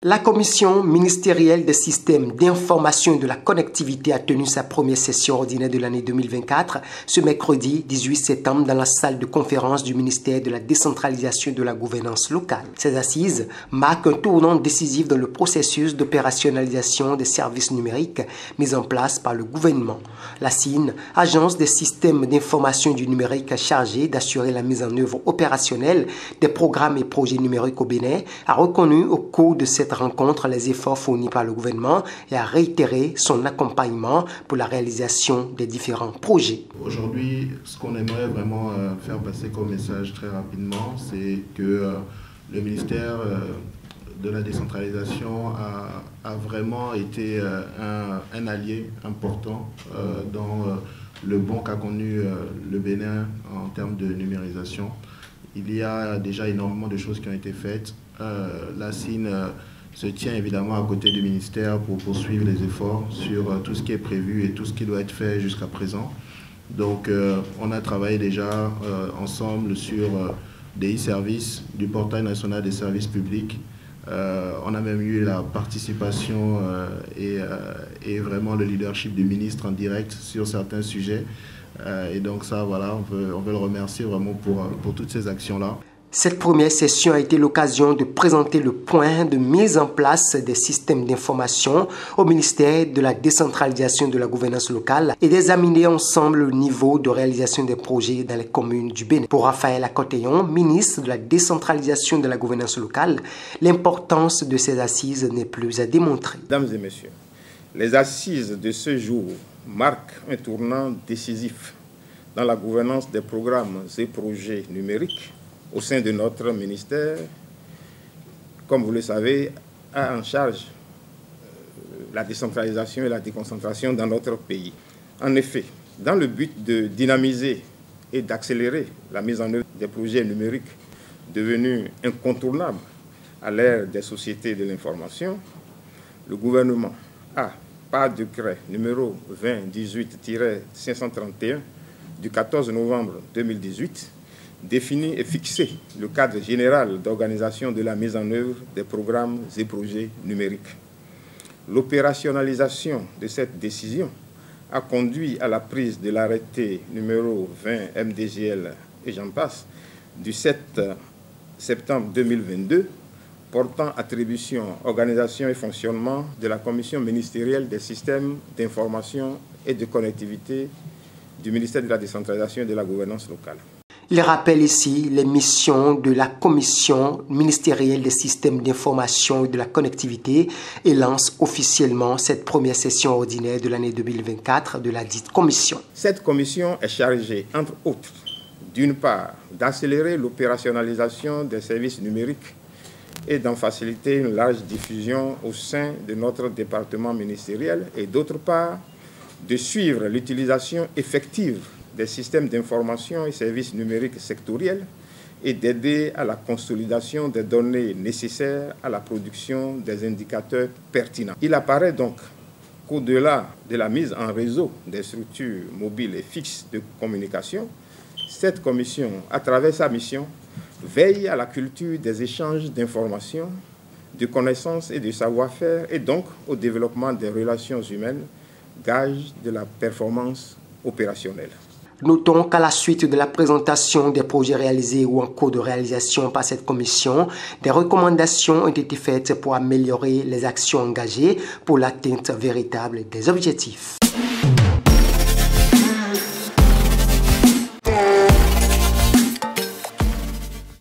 La commission ministérielle des systèmes d'information et de la connectivité a tenu sa première session ordinaire de l'année 2024 ce mercredi 18 septembre dans la salle de conférence du ministère de la décentralisation et de la gouvernance locale. Ces assises marquent un tournant décisif dans le processus d'opérationnalisation des services numériques mis en place par le gouvernement. La CIN, agence des systèmes d'information du numérique chargée d'assurer la mise en œuvre opérationnelle des programmes et projets numériques au Bénin, a reconnu au cours de cette rencontre les efforts fournis par le gouvernement et a réitéré son accompagnement pour la réalisation des différents projets. Aujourd'hui, ce qu'on aimerait vraiment faire passer comme message très rapidement, c'est que le ministère de la décentralisation a vraiment été un allié important dans le bond qu'a connu le Bénin en termes de numérisation. Il y a déjà énormément de choses qui ont été faites. La CIN se tient évidemment à côté du ministère pour poursuivre les efforts sur tout ce qui est prévu et tout ce qui doit être fait jusqu'à présent. Donc on a travaillé déjà ensemble sur des e-services du portail national des services publics. On a même eu la participation et vraiment le leadership du ministre en direct sur certains sujets. Et donc ça, voilà, on veut le remercier vraiment pour toutes ces actions-là. Cette première session a été l'occasion de présenter le point de mise en place des systèmes d'information au ministère de la décentralisation et de la gouvernance locale et d'examiner ensemble le niveau de réalisation des projets dans les communes du Bénin. Pour Raphaël Akoteyon, ministre de la décentralisation et de la gouvernance locale, l'importance de ces assises n'est plus à démontrer. Mesdames et messieurs, les assises de ce jour marquent un tournant décisif dans la gouvernance des programmes et projets numériques au sein de notre ministère, comme vous le savez, a en charge la décentralisation et la déconcentration dans notre pays. En effet, dans le but de dynamiser et d'accélérer la mise en œuvre des projets numériques devenus incontournables à l'ère des sociétés de l'information, le gouvernement a, par décret numéro 2018-531 du 14 novembre 2018, défini et fixé le cadre général d'organisation de la mise en œuvre des programmes et projets numériques. L'opérationnalisation de cette décision a conduit à la prise de l'arrêté numéro 20 MDGL et j'en passe du 7 septembre 2022 portant attribution, organisation et fonctionnement de la Commission ministérielle des systèmes d'information et de connectivité du ministère de la décentralisation et de la gouvernance locale. Il rappelle ici les missions de la Commission ministérielle des systèmes d'information et de la connectivité et lance officiellement cette première session ordinaire de l'année 2024 de la dite commission. Cette commission est chargée, entre autres, d'une part, d'accélérer l'opérationnalisation des services numériques et d'en faciliter une large diffusion au sein de notre département ministériel et d'autre part, de suivre l'utilisation effective des systèmes d'information et services numériques sectoriels et d'aider à la consolidation des données nécessaires à la production des indicateurs pertinents. Il apparaît donc qu'au-delà de la mise en réseau des structures mobiles et fixes de communication, cette commission, à travers sa mission, veille à la culture des échanges d'informations, de connaissances et de savoir-faire et donc au développement des relations humaines, gage de la performance opérationnelle. Notons qu'à la suite de la présentation des projets réalisés ou en cours de réalisation par cette commission, des recommandations ont été faites pour améliorer les actions engagées pour l'atteinte véritable des objectifs.